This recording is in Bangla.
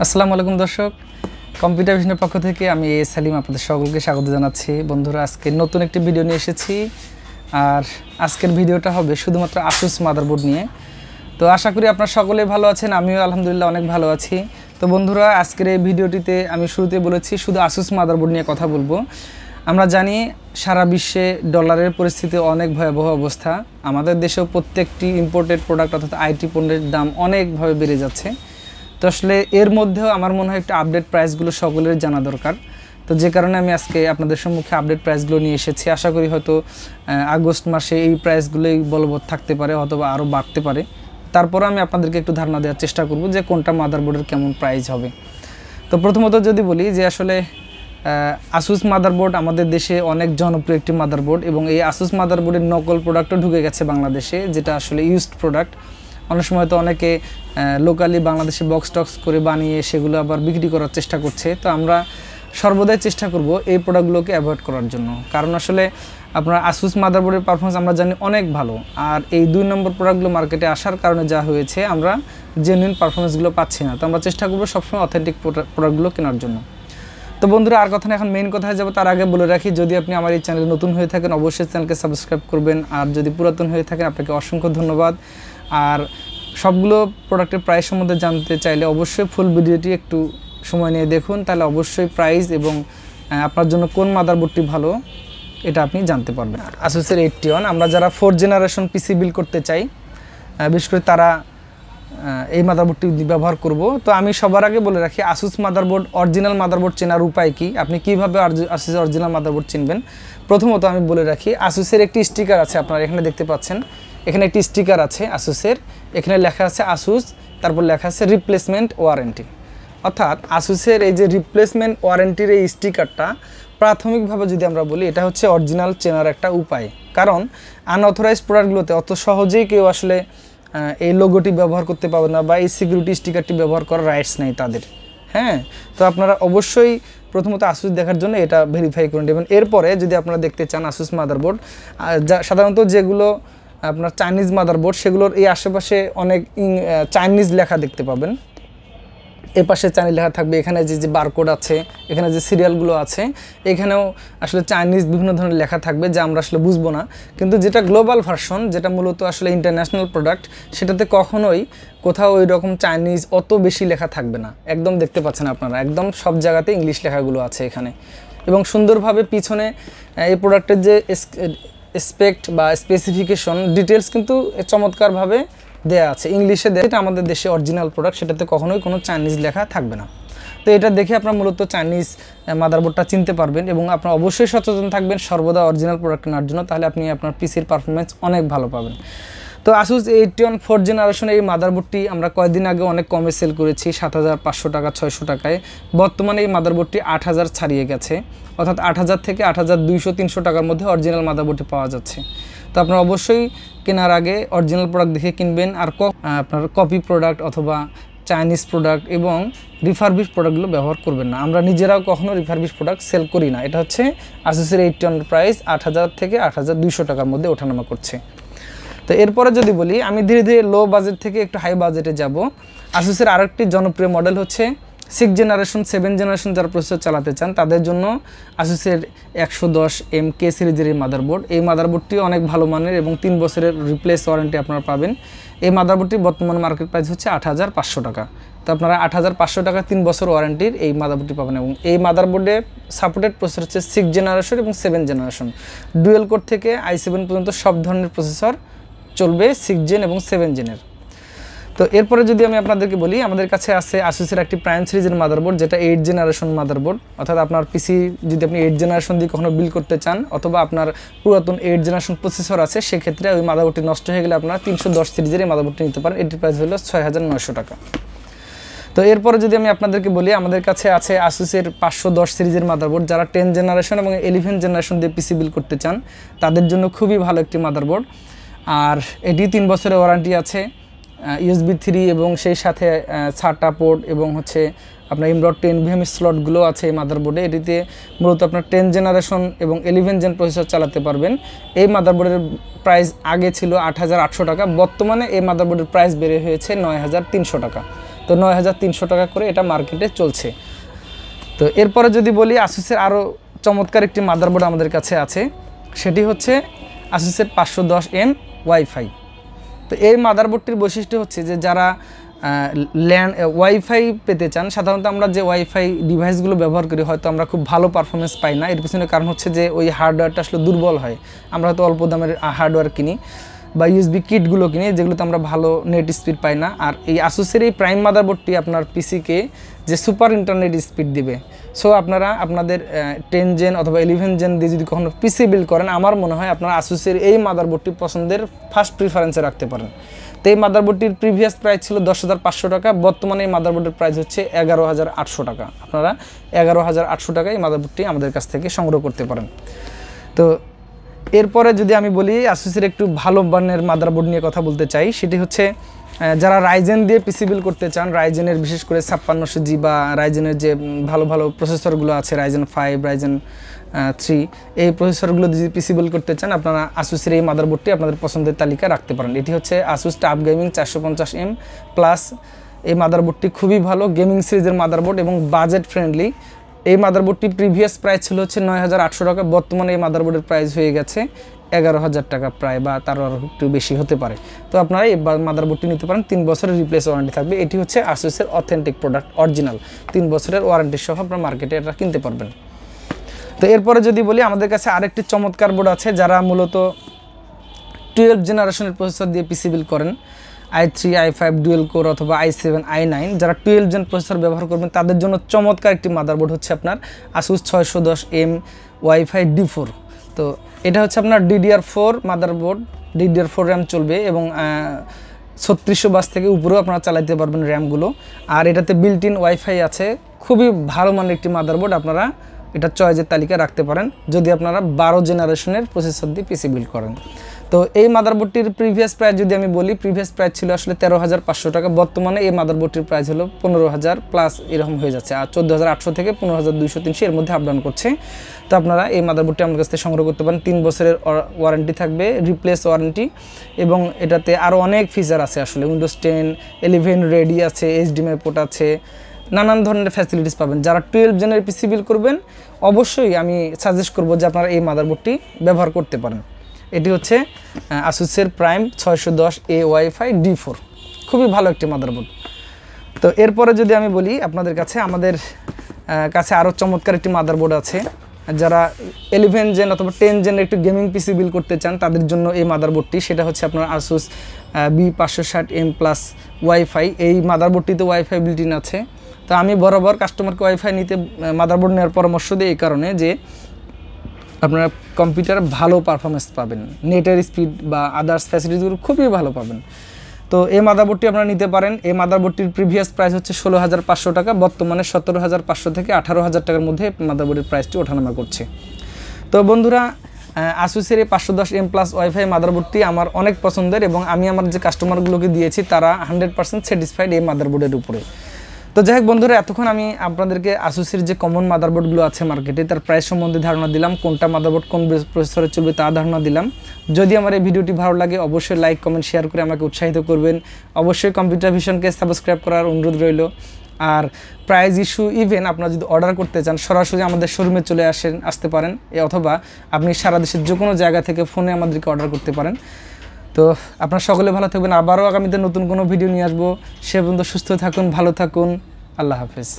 আসসালামু আলাইকুম দর্শক, কম্পিউটার ভিশনের পক্ষ থেকে আমি সালিম আপনাদের সকলকে স্বাগত জানাচ্ছি। বন্ধুরা, আজকে নতুন একটি ভিডিও নিয়ে এসেছি। আর আজকের ভিডিওটা হবে শুধুমাত্র আসুস মাদারবোর্ড নিয়ে। তো আশা করি আপনারা সকলেই ভালো আছেন, আমিও আলহামদুলিল্লাহ অনেক ভালো আছি। তো বন্ধুরা, আজকের এই ভিডিওটিতে আমি শুরুতে বলেছি শুধু আসুস মাদারবোর্ড নিয়ে কথা বলবো। আমরা জানি সারা বিশ্বে ডলারের পরিস্থিতি অনেক ভয়াবহ অবস্থা। আমাদের দেশেও প্রত্যেকটি ইম্পোর্টেড প্রোডাক্ট অর্থাৎ আইটি পণ্যের দাম অনেকভাবে বেড়ে যাচ্ছে। তো আসলে এর মধ্যেও আমার মনে হয় একটু আপডেট প্রাইসগুলো সকলের জানা দরকার। তো যে কারণে আমি আজকে আপনাদের সম্মুখে আপডেট প্রাইসগুলো নিয়ে এসেছি। আশা করি হয়তো আগস্ট মাসে এই প্রাইসগুলোই বলবৎ থাকতে পারে অথবা আরও বাড়তে পারে। তারপরে আমি আপনাদেরকে একটু ধারণা দেওয়ার চেষ্টা করব যে কোনটা মাদারবোর্ডের কেমন প্রাইস হবে। তো প্রথমত যদি বলি যে আসলে আসুস মাদারবোর্ড আমাদের দেশে অনেক জনপ্রিয় একটি মাদারবোর্ড, এবং এই আসুস মাদারবোর্ডের নকল প্রোডাক্টও ঢুকে গেছে বাংলাদেশে, যেটা আসলে ইউজড প্রোডাক্ট। অনেক সময় তো অনেকে লোকালি বাংলাদেশে বক্স টক্স করে বানিয়ে সেগুলো আবার বিক্রি করার চেষ্টা করছে। তো আমরা সর্বদাই চেষ্টা করব এই প্রোডাক্টগুলোকে অ্যাভয়েড করার জন্য, কারণ আসলে আপনার আসুস মাদারবোর্ডের পারফরমেন্স আমরা জানি অনেক ভালো। আর এই 2 নম্বর প্রোডাক্টগুলো মার্কেটে আসার কারণে যা হয়েছে, আমরা জেনুইন পারফরমেন্সগুলো পাচ্ছি না। তো আমরা চেষ্টা করব সবসময় অথেন্টিক প্রোডাক্টগুলো কেনার জন্য। তো বন্ধুরা, আর কথা না, এখন মেইন কথায় যাব। তার আগে বলে রাখি, যদি আপনি আমার এই চ্যানেলে নতুন হয়ে থাকেন অবশ্যই চ্যানেলকে সাবস্ক্রাইব করবেন, আর যদি পুরাতন হয়ে থাকেন আপনাকে অসংখ্য ধন্যবাদ। আর সবগুলো প্রোডাক্টের প্রাইস সম্বন্ধে জানতে চাইলে অবশ্যই ফুল ভিডিওটি একটু সময় নিয়ে দেখুন, তাহলে অবশ্যই প্রাইস এবং আপনার জন্য কোন মাদারবোর্ডটি ভালো এটা আপনি জানতে পারবেন। আসুসের 81 আমরা যারা 4th জেনারেশন পিসি বিল্ড করতে চাই, বিশেষ করে তারা এই মাদারবোর্ডটি ব্যবহার করব। তো আমি সবার আগে বলে রাখি, আসুস মাদারবোর্ড অরিজিনাল মাদারবোর্ড চেনার উপায় কি, আপনি কিভাবে আসুসের অরিজিনাল মাদারবোর্ড চিনবেন। প্রথমত আমি বলে রাখি, আসুসের একটি স্টিকার আছে, আপনারা এখানে দেখতে পাচ্ছেন। এখানে একটি স্টিকার আছে আসুসের, এখানে লেখা আছে আসুস, তারপর লেখা আছে রিপ্লেসমেন্ট ওয়ারেন্টি। অর্থাৎ আসুসের এই যে রিপ্লেসমেন্ট ওয়ারেন্টির এই স্টিকারটা, প্রাথমিকভাবে যদি আমরা বলি, এটা হচ্ছে অরিজিনাল চেনার একটা উপায়। কারণ আনঅথরাইজ প্রোডাক্টগুলোতে অত সহজেই কেউ আসলে এই লোগোটি ব্যবহার করতে পারবে না, বা এই সিকিউরিটি স্টিকারটি ব্যবহার করার রাইটস নেই তাদের। হ্যাঁ, তো আপনারা অবশ্যই প্রথমত আসুস দেখার জন্য এটা ভেরিফাই করে নেবেন। এরপরে যদি আপনারা দেখতে চান আসুস মাদারবোর্ড, যা সাধারণত যেগুলো আপনার চাইনিজ মাদারবোর্ড, সেগুলোর এই আশেপাশে অনেক চাইনিজ লেখা দেখতে পাবেন। এ পাশে চাইনিজ লেখা থাকবে, এখানে যে বারকোড আছে, এখানে যে সিরিয়ালগুলো আছে, এখানেও আসলে চাইনিজ বিভিন্ন ধরনের লেখা থাকবে, যা আমরা আসলে বুঝবো না। কিন্তু যেটা গ্লোবাল ভার্সন, যেটা মূলত আসলে ইন্টারন্যাশনাল প্রোডাক্ট, সেটাতে কখনোই কোথাও ওই রকম চাইনিজ অত বেশি লেখা থাকবে না। একদম দেখতে পাচ্ছেন আপনারা, একদম সব জায়গাতে ইংলিশ লেখাগুলো আছে এখানে। এবং সুন্দরভাবে পিছনে এই প্রোডাক্টের যে স্পেক্ট বা স্পেসিফিকেশন ডিটেলস কিন্তু চমৎকারভাবে দেয়া আছে, ইংলিশে দেয়া। এটা আমাদের দেশে অরিজিনাল প্রোডাক্ট, সেটাতে কখনোই কোনো চাইনিজ লেখা থাকবে না। তো এটা দেখে আপনারা মূলত চাইনিজ মাদারবোর্ডটা চিনতে পারবেন, এবং আপনারা অবশ্যই সচেতন থাকবেন সর্বদা অরিজিনাল প্রোডাক্ট কেনার জন্য, তাহলে আপনি আপনার পিসির পারফরমেন্স অনেক ভালো পাবেন। তো আসুস 81 4th জেনারেশনের এই মাদারবোর্ডটি আমরা কয়েকদিন আগে অনেক কমে সেল করেছি, 7500 টাকা 600 টাকায়। বর্তমানে এই মাদারবোর্ডটি 8000 ছাড়িয়ে গেছে, অর্থাৎ 8000 থেকে 8200-300 টাকার মধ্যে অরিজিনাল মাদারবোর্ডটি পাওয়া যাচ্ছে। তো আপনারা অবশ্যই কেনার আগে অরিজিনাল প্রোডাক্ট দেখে কিনবেন, আর আপনার কপি প্রোডাক্ট অথবা চাইনিজ প্রোডাক্ট এবং রিফারবিশ প্রোডাক্টগুলো ব্যবহার করবেন না। আমরা নিজেরাও কখনো রিফারবিশ প্রোডাক্ট সেল করি না। এটা হচ্ছে আসুসের 81 প্রাইস 8000 থেকে 8200 টাকার মধ্যে ওঠানামা করছে। তো এরপরে যদি বলি, আমি ধীরে ধীরে লো বাজেট থেকে একটু হাই বাজেটে যাব। আসুসের আরেকটি জনপ্রিয় মডেল হচ্ছে 6th জেনারেশন 7th জেনারেশন যারা প্রসেসর চালাতে চান তাদের জন্য আসুসের 110M কে সিরিজের এই মাদারবোর্ড। এই মাদারবোর্ডটি অনেক ভালো মানের এবং 3 বছরের রিপ্লেস ওয়ারেন্টি আপনারা পাবেন। এই মাদারবোর্ডটির বর্তমান মার্কেট প্রাইস হচ্ছে 8500 টাকা। তো আপনারা 8500 টাকা 3 বছর ওয়ারেন্টির এই মাদারবোর্ডটি পাবেন। এবং এই মাদারবোর্ডে সাপোর্টেড প্রসেসর হচ্ছে 6th জেনারেশন এবং 7th জেনারেশন। ডুয়েল কোর থেকে i7 পর্যন্ত সব ধরনের প্রসেসর চলবে 6 জেন এবং 7 জেনের। তো এরপরে যদি আমি আপনাদেরকে বলি, আমাদের কাছে আছে আসুসের একটি প্রাইম সিরিজের মাদারবোর্ড, যেটা 8th জেনারেশন মাদারবোর্ড। অর্থাৎ আপনার পিসি যদি আপনি 8th জেনারেশন দিয়ে কখনো বিল্ড করতে চান, অথবা আপনার পুরাতন 8th জেনারেশন প্রসেসর আছে, সেক্ষেত্রে ওই মাদারবোর্ডটি নষ্ট হয়ে গেলে আপনারা 310 সিরিজের এই মাদারবোর্ডটি নিতে পারেন। এটির প্রাইস হলো 6900 টাকা। তো এরপরে যদি আমি আপনাদেরকে বলি, আমাদের কাছে আছে আসুসের 510 সিরিজের মাদারবোর্ড। যারা 10th জেনারেশন এবং 11th জেনারেশন দিয়ে পিসি বিল্ড করতে চান তাদের জন্য খুবই ভালো একটি মাদারবোর্ড। আর এটি 3 বছরের ওয়ারেন্টি আছে, USB 3 এবং সেই সাথে SATA পোর্ট এবং হচ্ছে আপনার ইমডট 10 NVMe স্লটগুলো আছে এই মাদারবোর্ডে। এটিতে মূলত আপনার 10th জেনারেশন এবং 11th জেন প্রসেসর চালাতে পারবেন। এই মাদারবোর্ডের প্রাইস আগে ছিল 8800 টাকা, বর্তমানে এই মাদারবোর্ডের প্রাইস বেড়ে হয়েছে 9300 টাকা। তো 9300 টাকা করে এটা মার্কেটে চলছে। তো এরপরে যদি বলি আসুসের আরও চমৎকার একটি মাদারবোর্ড আমাদের কাছে আছে, সেটি হচ্ছে আসুসের 510M ওয়াইফাই। তো এই মাদারবোর্ডটির বৈশিষ্ট্য হচ্ছে যে যারা ওয়াইফাই পেতে চান, সাধারণত আমরা যে ওয়াইফাই ডিভাইসগুলো ব্যবহার করি হয়তো আমরা খুব ভালো পারফরমেন্স পাই না। এর পিছনে কারণ হচ্ছে যে ওই হার্ডওয়্যারটা আসলে দুর্বল হয়। আমরা হয়তো অল্প দামের হার্ডওয়্যার কিনি বা ইউএসবি কিটগুলো কিনি, যেগুলোতে আমরা ভালো নেট স্পিড পাই না। আর এই আসুসের এই প্রাইম মাদারবোর্ডটি আপনার পিসিকে যে সুপার ইন্টারনেট স্পিড দিবে। সো আপনারা আপনাদের 10 জেন অথবা 11 জেন দিয়ে যদি কখনো পিসি বিল্ড করেন, আমার মনে হয় আপনারা আসুসের এই মাদারবোর্ডটি পছন্দের ফার্স্ট প্রিফারেন্সে রাখতে পারেন। তো এই মাদারবোর্ডটির প্রিভিয়াস প্রাইস ছিল 10,500 টাকা, বর্তমানে এই মাদারবোর্ডের প্রাইস হচ্ছে 11,800 টাকা। আপনারা 11,800 টাকায় এই মাদারবোর্ডটি আমাদের কাছ থেকে সংগ্রহ করতে পারেন। তো এরপরে যদি আমি বলি আসুসের একটু ভালো মানের মাদারবোর্ড নিয়ে কথা বলতে চাই, সেটি হচ্ছে যারা রাইজেন দিয়ে পিসি বিল্ড করতে চান, রাইজেনের বিশেষ করে 5600G বা রাইজেনের যে ভালো ভালো প্রসেসরগুলো আছে, রাইজেন 5, রাইজেন 3, এই প্রসেসরগুলো যদি পিসি বিল্ড করতে চান আপনারা আসুসের এই মাদারবোর্ডটি আপনাদের পছন্দের তালিকায় রাখতে পারেন। এটি হচ্ছে Asus tough gaming 450M plus. এই মাদারবোর্ডটি খুবই ভালো গেমিং সিরিজের মাদারবোর্ড এবং বাজেট ফ্রেন্ডলি। এই মাদারবোর্ডটি প্রিভিয়াস প্রাইস ছিল হচ্ছে 9,800 টাকা, বর্তমানে এই মাদারবোর্ডের প্রাইস হয়ে গেছে 11,000 টাকা প্রায়, বা তার একটু বেশি হতে পারে। তো আপনারা এই মাদারবোর্ডটি নিতে পারেন, 3 বছরের রিপ্লেস ওয়ারেন্টি থাকবে। এটি হচ্ছে আসুসের অথেন্টিক প্রোডাক্ট, অরিজিনাল 3 বছরের ওয়ারেন্টি সহ আপনারা মার্কেটে এটা কিনতে পারবেন। তো এরপরে যদি বলি আমাদের কাছে আরেকটি চমৎকার বোর্ড আছে, যারা মূলত 12 জেনারেশনের প্রসেসর দিয়ে পিসি বিল্ড করেন, i3, i5 ডুয়েল কোর অথবা i7, i9, যারা 12 জেন প্রসেসর ব্যবহার করবেন তাদের জন্য চমৎকার একটি মাদারবোর্ড হচ্ছে আপনার Asus 610M Wi-Fi D4। তো এটা হচ্ছে আপনার DDR4 মাদারবোর্ড, DDR4 র্যাম চলবে এবং 3600 বাস থেকে উপরেও আপনারা চালাতে পারবেন র্যামগুলো। আর এটাতে বিল্ট ইন ওয়াইফাই আছে, খুবই ভালো মানের একটি মাদারবোর্ড, আপনারা এটা চয়েসের তালিকায় রাখতে পারেন যদি আপনারা 12 জেনারেশনের প্রসেসর দিয়ে পিসি বিল্ড করেন। তো এই মাদারবোর্ডটির প্রিভিয়াস প্রাইস যদি আমি বলি, প্রিভিয়াস প্রাইস ছিল আসলে 13,500 টাকা, বর্তমানে এই মাদারবোর্ডটির প্রাইস হলো 15,000 প্লাস এরকম হয়ে যাচ্ছে, আর 14,800 থেকে 15,200-300 এর মধ্যে আপডাউন করছে। তো আপনারা এই মাদারবোর্ডটি আমার কাছ থেকে সংগ্রহ করতে পারেন, 3 বছরের ওয়ারেন্টি থাকবে, রিপ্লেস ওয়ারেন্টি, এবং এটাতে আরও অনেক ফিচার আছে আসলে, উইন্ডোজ 10, 11 রেডি আছে, HDMI পোর্ট আছে, নানান ধরনের ফ্যাসিলিটিস পাবেন। যারা 12 জেনের পিসি বিল্ড করবেন অবশ্যই আমি সাজেস্ট করব যে আপনারা এই মাদারবোর্ডটি ব্যবহার করতে পারেন। এটি হচ্ছে আসুসের প্রাইম 610A Wi-Fi D4, খুবই ভালো একটি মাদারবোর্ড। তো এরপরে যদি আমি বলি আপনাদের কাছে, আমাদের কাছে আরও চমৎকার একটি মাদারবোর্ড আছে, যারা 11 জেন অথবা 10 জেনের একটু গেমিং পিসি বিল্ড করতে চান তাদের জন্য এই মাদারবোর্ডটি, সেটা হচ্ছে আপনার Asus B560M প্লাস ওয়াইফাই। এই মাদারবোর্ডটিতে ওয়াইফাই বিল্ট ইন আছে। তো আমি বরাবর কাস্টমারকে ওয়াইফাই নিতে মাদারবোর্ড নেওয়ার পরামর্শ দিই এই কারণে যে আপনারা কম্পিউটারে ভালো পারফরমেন্স পাবেন, নেটের স্পিড বা আদার্স ফ্যাসিলিটিগুলো খুবই ভালো পাবেন। তো এই মাদারবোর্ডটি আপনারা নিতে পারেন। এই মাদারবোর্ডটির প্রিভিয়াস প্রাইস হচ্ছে 16,500 টাকা, বর্তমানে 17,500 থেকে 18,000 টাকার মধ্যে মাদারবোর্ডের প্রাইসটি ওঠানামা করছে। তো বন্ধুরা, আসুসের এই 510M প্লাস ওয়াইফাই মাদারবোর্ডটি আমার অনেক পছন্দের এবং আমি আমার যে কাস্টমারগুলোকে দিয়েছি তারা 100% স্যাটিসফাইড এই মাদারবোর্ডের উপরে। তো যাই হোক বন্ধুরা, এতক্ষণ আমি আপনাদেরকে আসুসের যে কমন মাদারবোর্ডগুলো আছে মার্কেটে তার প্রাইস সম্বন্ধে ধারণা দিলাম, কোনটা মাদারবোর্ড কোন প্রসেসরে চলবে তা ধারণা দিলাম। যদি আমার এই ভিডিওটি ভালো লাগে অবশ্যই লাইক, কমেন্ট, শেয়ার করে আমাকে উৎসাহিত করবেন। অবশ্যই কম্পিউটার ভিশনকে সাবস্ক্রাইব করার অনুরোধ রইল। আর প্রাইস ইস্যু ইভেন আপনারা যদি অর্ডার করতে চান সরাসরি আমাদের শোরুমে চলে আসতে পারেন, অথবা আপনি সারা দেশের যে কোনো জায়গা থেকে ফোনে আমাদেরকে অর্ডার করতে পারেন। তো আপনারা সকলে ভালো থাকবেন, আবারও আগামীতে নতুন কোনো ভিডিও নিয়ে আসবো। সে পর্যন্ত সুস্থ থাকুন, ভালো থাকুন, আল্লাহ হাফেজ।